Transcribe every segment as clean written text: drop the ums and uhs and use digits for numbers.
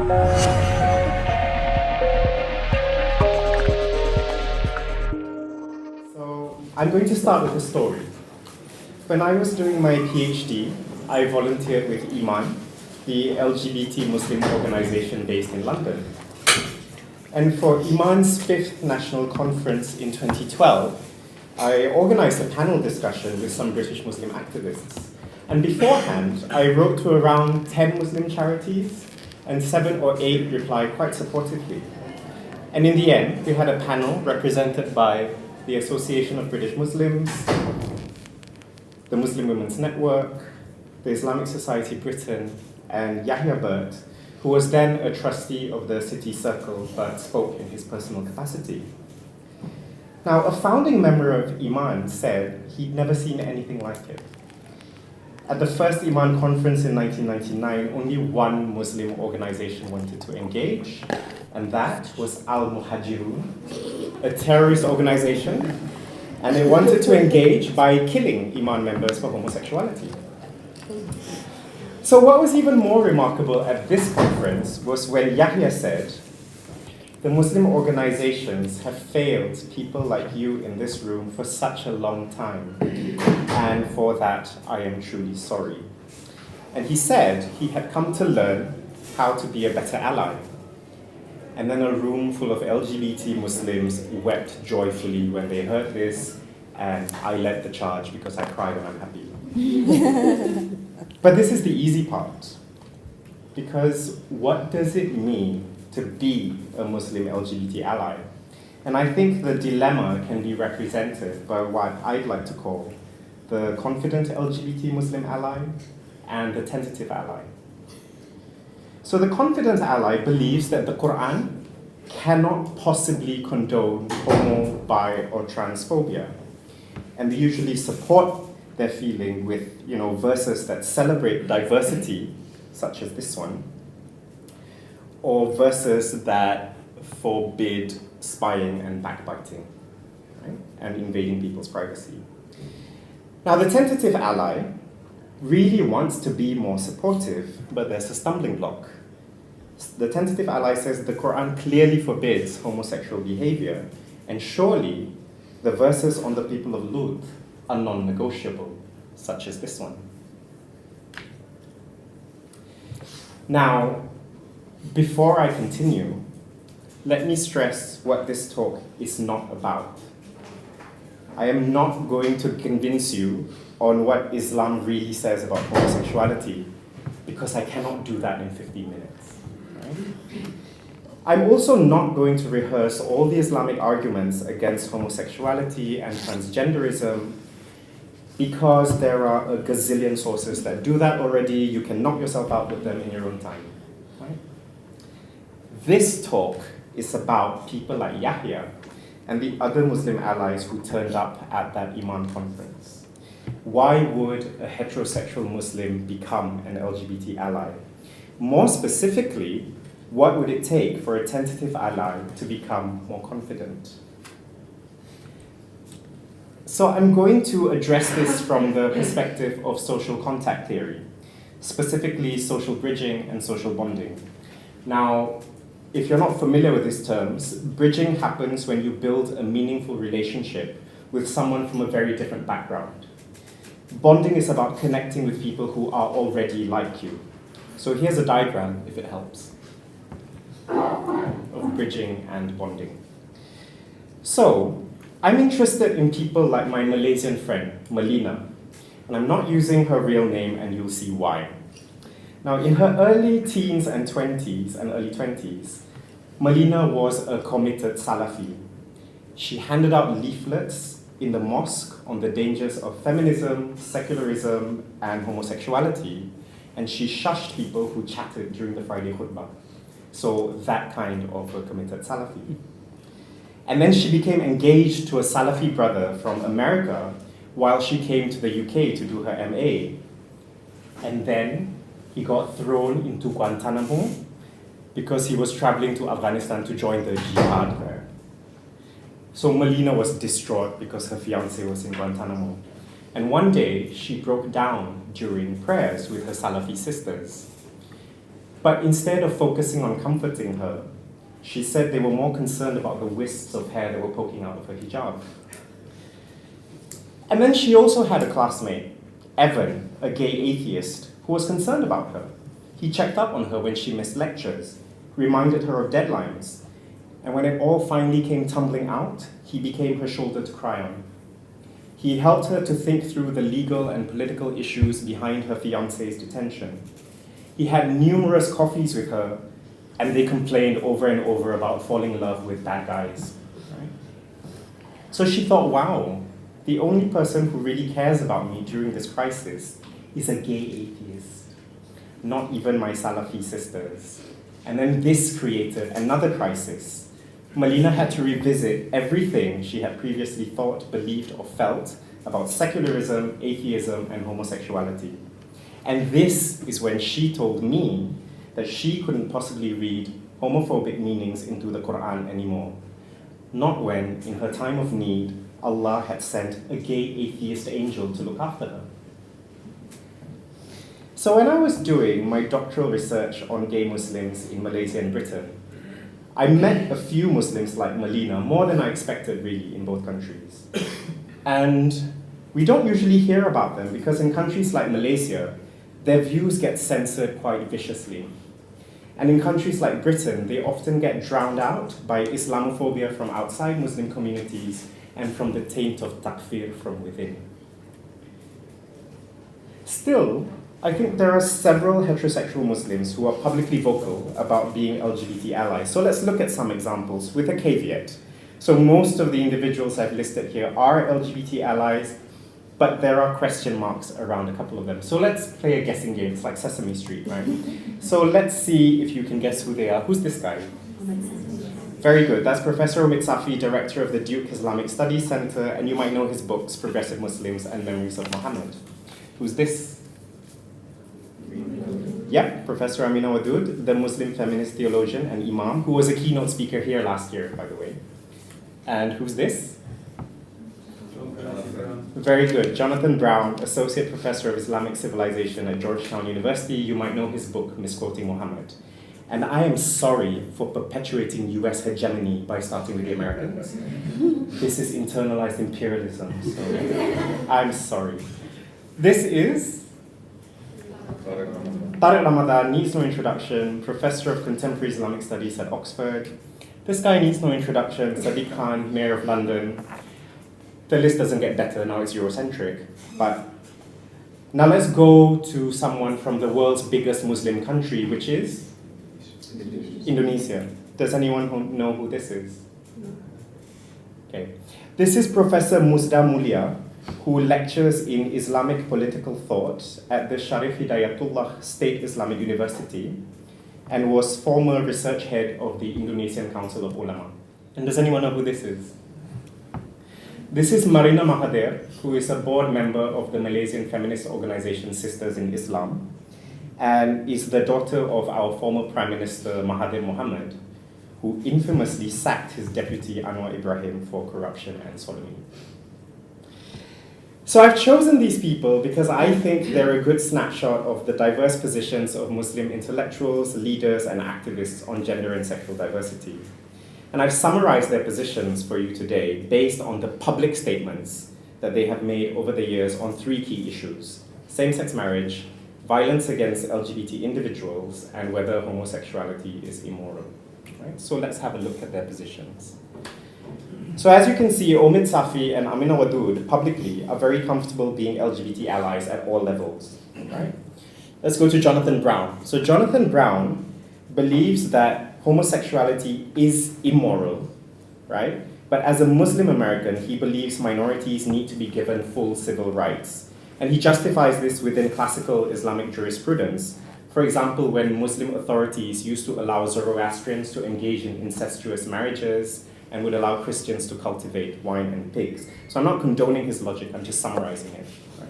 So I'm going to start with a story. When I was doing my PhD, I volunteered with Iman, the LGBT Muslim organization based in London. And for Iman's 5th National Conference in 2012, I organized a panel discussion with some British Muslim activists. And beforehand, I wrote to around 10 Muslim charities, and 7 or 8 replied quite supportively. And in the end, we had a panel represented by the Association of British Muslims, the Muslim Women's Network, the Islamic Society Britain, and Yahya Burt, who was then a trustee of the City Circle but spoke in his personal capacity. Now, a founding member of Iman said he'd never seen anything like it. At the first Iman conference in 1999, only one Muslim organization wanted to engage, and that was Al-Muhajirun, a terrorist organization, and they wanted to engage by killing Iman members for homosexuality. So what was even more remarkable at this conference was when Yahya said, "The Muslim organizations have failed people like you in this room for such a long time, and for that I am truly sorry." And he said he had come to learn how to be a better ally. And then a room full of LGBT Muslims wept joyfully when they heard this, and I led the charge because I cry when I'm happy. But this is the easy part, because what does it mean to be a Muslim LGBT ally? And I think the dilemma can be represented by what I'd like to call the confident LGBT Muslim ally and the tentative ally. So the confident ally believes that the Quran cannot possibly condone homo, bi, or transphobia. And they usually support their feeling with, verses that celebrate diversity, such as this one, or verses that forbid spying and backbiting, right? And invading people's privacy. Now, the tentative ally really wants to be more supportive, but there's a stumbling block. The tentative ally says the Quran clearly forbids homosexual behavior, and surely the verses on the people of Lut are non-negotiable, such as this one. Now, before I continue, let me stress what this talk is not about. I am not going to convince you on what Islam really says about homosexuality, because I cannot do that in 15 minutes. Right? I'm also not going to rehearse all the Islamic arguments against homosexuality and transgenderism, because there are a gazillion sources that do that already. You can knock yourself out with them in your own time. Right? This talk is about people like Yahya and the other Muslim allies who turned up at that Iman conference. Why would a heterosexual Muslim become an LGBT ally? More specifically, what would it take for a tentative ally to become more confident? So I'm going to address this from the perspective of social contact theory, specifically social bridging and social bonding. Now, if you're not familiar with these terms, bridging happens when you build a meaningful relationship with someone from a very different background. Bonding is about connecting with people who are already like you. So here's a diagram, if it helps, of bridging and bonding. So, I'm interested in people like my Malaysian friend, Marina, and I'm not using her real name, and you'll see why. Now, in her early teens and 20s and early 20s, Marina was a committed Salafi. She handed out leaflets in the mosque on the dangers of feminism, secularism, and homosexuality, and she shushed people who chatted during the Friday khutbah. So that kind of a committed Salafi. And then she became engaged to a Salafi brother from America while she came to the UK to do her MA. And then he got thrown into Guantanamo because he was traveling to Afghanistan to join the jihad there. So Marina was distraught because her fiancé was in Guantanamo. And one day, she broke down during prayers with her Salafi sisters. But instead of focusing on comforting her, she said they were more concerned about the wisps of hair that were poking out of her hijab. And then she also had a classmate, Evan, a gay atheist, who was concerned about her. He checked up on her when she missed lectures, reminded her of deadlines, and when it all finally came tumbling out, he became her shoulder to cry on. He helped her to think through the legal and political issues behind her fiancé's detention. He had numerous coffees with her, and they complained over and over about falling in love with bad guys. Right? So she thought, wow, the only person who really cares about me during this crisis is a gay atheist, not even my Salafi sisters. And then this created another crisis. Marina had to revisit everything she had previously thought, believed, or felt about secularism, atheism, and homosexuality. And this is when she told me that she couldn't possibly read homophobic meanings into the Quran anymore. Not when, in her time of need, Allah had sent a gay atheist angel to look after her. So when I was doing my doctoral research on gay Muslims in Malaysia and Britain, I met a few Muslims like Marina, more than I expected really in both countries. And we don't usually hear about them because in countries like Malaysia, their views get censored quite viciously. And in countries like Britain, they often get drowned out by Islamophobia from outside Muslim communities and from the taint of takfir from within. Still, I think there are several heterosexual Muslims who are publicly vocal about being LGBT allies. So let's look at some examples with a caveat. So most of the individuals I've listed here are LGBT allies, but there are question marks around a couple of them. So let's play a guessing game. It's like Sesame Street, right? So let's see if you can guess who they are. Who's this guy? Very good. That's Professor Omid Safi, director of the Duke Islamic Studies Center, and you might know his books, Progressive Muslims and Memories of Muhammad. Who's this? Yep, Professor Amina Wadud, the Muslim feminist theologian and imam, who was a keynote speaker here last year, by the way. And who's this? Very good. Jonathan Brown, Associate Professor of Islamic Civilization at Georgetown University. You might know his book, Misquoting Muhammad. And I am sorry for perpetuating US hegemony by starting with the Americans. This is internalized imperialism, so I'm sorry. This is Tariq Ramadan, needs no introduction, Professor of Contemporary Islamic Studies at Oxford. This guy needs no introduction, Sadiq Khan, Mayor of London. The list doesn't get better, now it's Eurocentric. But now let's go to someone from the world's biggest Muslim country, which is Indonesia. Does anyone know who this is? Okay. This is Professor Musda Mulia, who lectures in Islamic political thought at the Sharif Hidayatullah State Islamic University and was former research head of the Indonesian Council of Ulama. And does anyone know who this is? This is Marina Mahadi, who is a board member of the Malaysian feminist organization Sisters in Islam and is the daughter of our former Prime Minister Mahathir Mohamad, who infamously sacked his deputy Anwar Ibrahim for corruption and sodomy. So I've chosen these people because I think they're a good snapshot of the diverse positions of Muslim intellectuals, leaders, and activists on gender and sexual diversity. And I've summarized their positions for you today based on the public statements that they have made over the years on three key issues: same-sex marriage, violence against LGBT individuals, and whether homosexuality is immoral. Right? So let's have a look at their positions. So as you can see, Omid Safi and Amina Wadud publicly are very comfortable being LGBT allies at all levels. Right? Let's go to Jonathan Brown. So Jonathan Brown believes that homosexuality is immoral, right? But as a Muslim American, he believes minorities need to be given full civil rights. And he justifies this within classical Islamic jurisprudence. For example, when Muslim authorities used to allow Zoroastrians to engage in incestuous marriages and would allow Christians to cultivate wine and pigs. So I'm not condoning his logic, I'm just summarizing it. Right?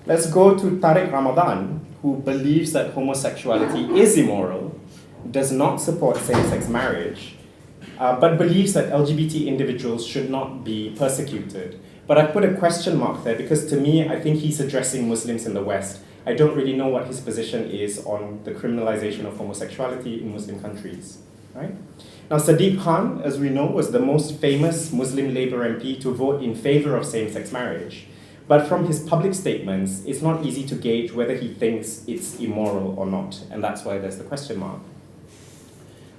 Let's go to Tariq Ramadan, who believes that homosexuality is immoral, does not support same-sex marriage, but believes that LGBT individuals should not be persecuted. But I put a question mark there because to me, I think he's addressing Muslims in the West. I don't really know what his position is on the criminalization of homosexuality in Muslim countries, right? Now, Sadiq Khan, as we know, was the most famous Muslim Labour MP to vote in favor of same-sex marriage. But from his public statements, it's not easy to gauge whether he thinks it's immoral or not, and that's why there's the question mark.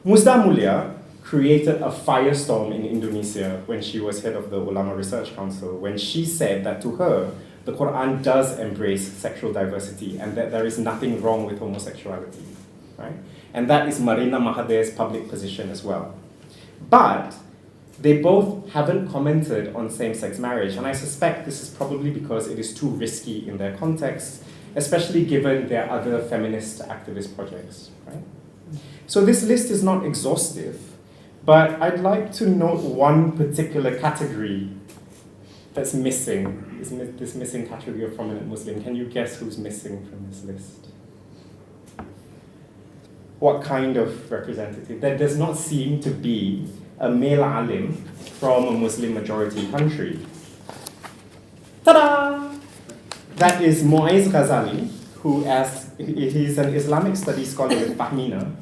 Musda Mulia created a firestorm in Indonesia when she was head of the Ulama Research Council, when she said that to her, the Quran does embrace sexual diversity and that there is nothing wrong with homosexuality, right? And that is Marina Mahadi's public position as well. But they both haven't commented on same-sex marriage, and I suspect this is probably because it is too risky in their context, especially given their other feminist activist projects, right? So this list is not exhaustive, but I'd like to note one particular category that's missing, this missing category of prominent Muslim. Can you guess who's missing from this list? What kind of representative? There does not seem to be a male alim from a Muslim majority country. Ta-da! That is Maurice Kazami, he's an Islamic studies scholar with Fahmina,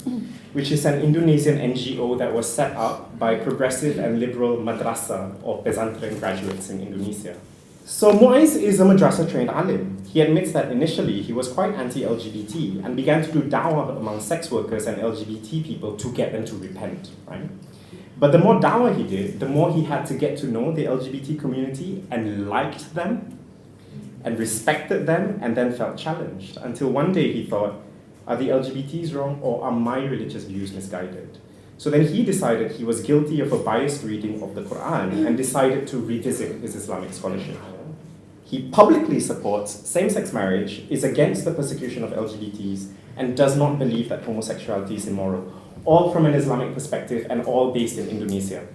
which is an Indonesian NGO that was set up by progressive and liberal madrasah or pesantren graduates in Indonesia. So Maurice is a madrasah-trained alim. He admits that initially he was quite anti-LGBT and began to do dawah among sex workers and LGBT people to get them to repent, right? But the more dawah he did, the more he had to get to know the LGBT community and liked them and respected them and then felt challenged until one day he thought, are the LGBTs wrong or are my religious views misguided? So then he decided he was guilty of a biased reading of the Quran and decided to revisit his Islamic scholarship. He publicly supports same-sex marriage, is against the persecution of LGBTs, and does not believe that homosexuality is immoral, all from an Islamic perspective and all based in Indonesia.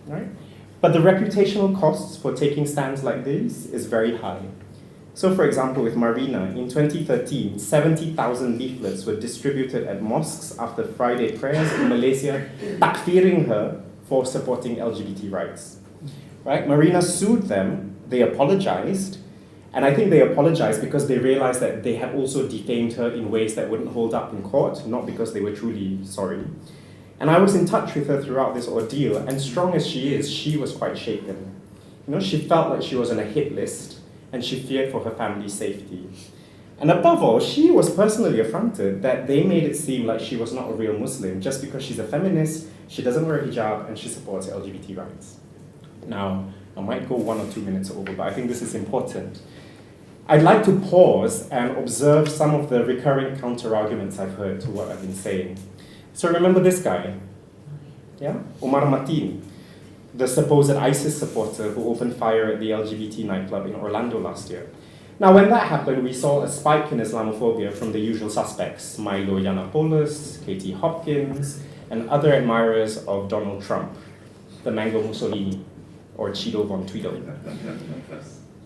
Right? But the reputational costs for taking stands like this is very high. So for example, with Marina, in 2013, 70,000 leaflets were distributed at mosques after Friday prayers in Malaysia, takfiring her for supporting LGBT rights. Right? Marina sued them, they apologized, and I think they apologized because they realized that they had also defamed her in ways that wouldn't hold up in court, not because they were truly sorry. And I was in touch with her throughout this ordeal, and strong as she is, she was quite shaken. You know, she felt like she was on a hit list, and she feared for her family's safety. And above all, she was personally affronted that they made it seem like she was not a real Muslim just because she's a feminist, she doesn't wear a hijab, and she supports LGBT rights. Now, I might go 1 or 2 minutes over, but I think this is important. I'd like to pause and observe some of the recurring counter-arguments I've heard to what I've been saying. So remember this guy, yeah? Omar Mateen, the supposed ISIS supporter who opened fire at the LGBT nightclub in Orlando last year. Now, when that happened, we saw a spike in Islamophobia from the usual suspects, Milo Yiannopoulos, Katie Hopkins, and other admirers of Donald Trump, the Mango Mussolini, or Cheeto von Tweedle.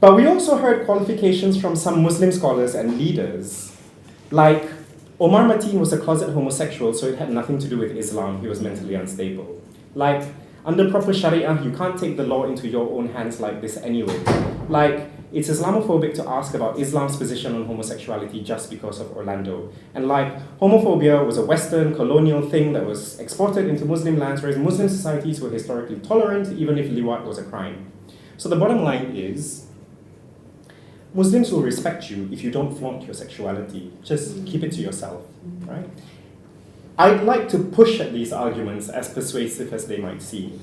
But we also heard qualifications from some Muslim scholars and leaders, like Omar Mateen was a closet homosexual, so it had nothing to do with Islam, he was mentally unstable. Like, under proper Sharia, you can't take the law into your own hands like this anyway. Like, it's Islamophobic to ask about Islam's position on homosexuality just because of Orlando. And like, homophobia was a Western colonial thing that was exported into Muslim lands, whereas Muslim societies were historically tolerant, even if liwat was a crime. So the bottom line is, Muslims will respect you if you don't flaunt your sexuality. Just keep it to yourself, right? I'd like to push at these arguments as persuasive as they might seem.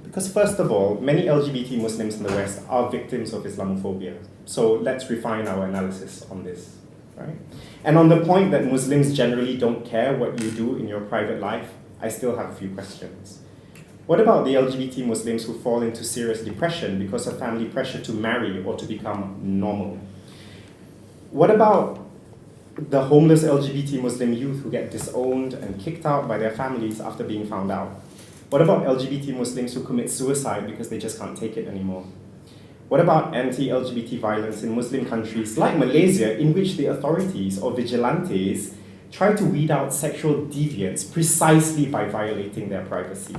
Because first of all, many LGBT Muslims in the West are victims of Islamophobia. So let's refine our analysis on this, right? And on the point that Muslims generally don't care what you do in your private life, I still have a few questions. What about the LGBT Muslims who fall into serious depression because of family pressure to marry or to become normal? What about the homeless LGBT Muslim youth who get disowned and kicked out by their families after being found out? What about LGBT Muslims who commit suicide because they just can't take it anymore? What about anti-LGBT violence in Muslim countries like Malaysia, in which the authorities or vigilantes try to weed out sexual deviants precisely by violating their privacy?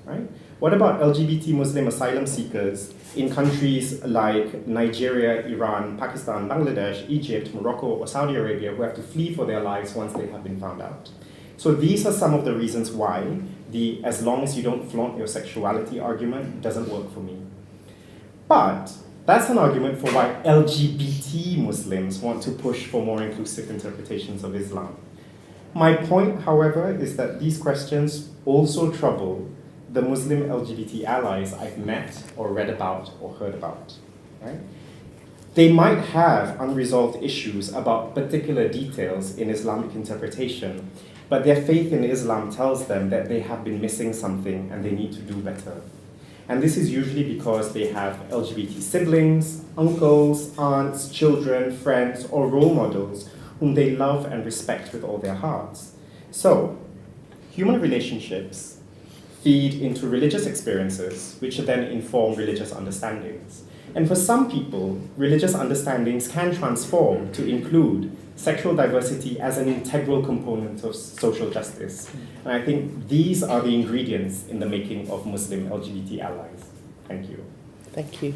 Right? What about LGBT Muslim asylum seekers in countries like Nigeria, Iran, Pakistan, Bangladesh, Egypt, Morocco, or Saudi Arabia who have to flee for their lives once they have been found out? So these are some of the reasons why the as long as you don't flaunt your sexuality argument doesn't work for me. But that's an argument for why LGBT Muslims want to push for more inclusive interpretations of Islam. My point, however, is that these questions also trouble the Muslim LGBT allies I've met or read about or heard about, right? They might have unresolved issues about particular details in Islamic interpretation, but their faith in Islam tells them that they have been missing something and they need to do better. And this is usually because they have LGBT siblings, uncles, aunts, children, friends, or role models whom they love and respect with all their hearts. So, human relationships feed into religious experiences, which then inform religious understandings. And for some people, religious understandings can transform to include sexual diversity as an integral component of social justice. And I think these are the ingredients in the making of Muslim LGBT allies. Thank you. Thank you.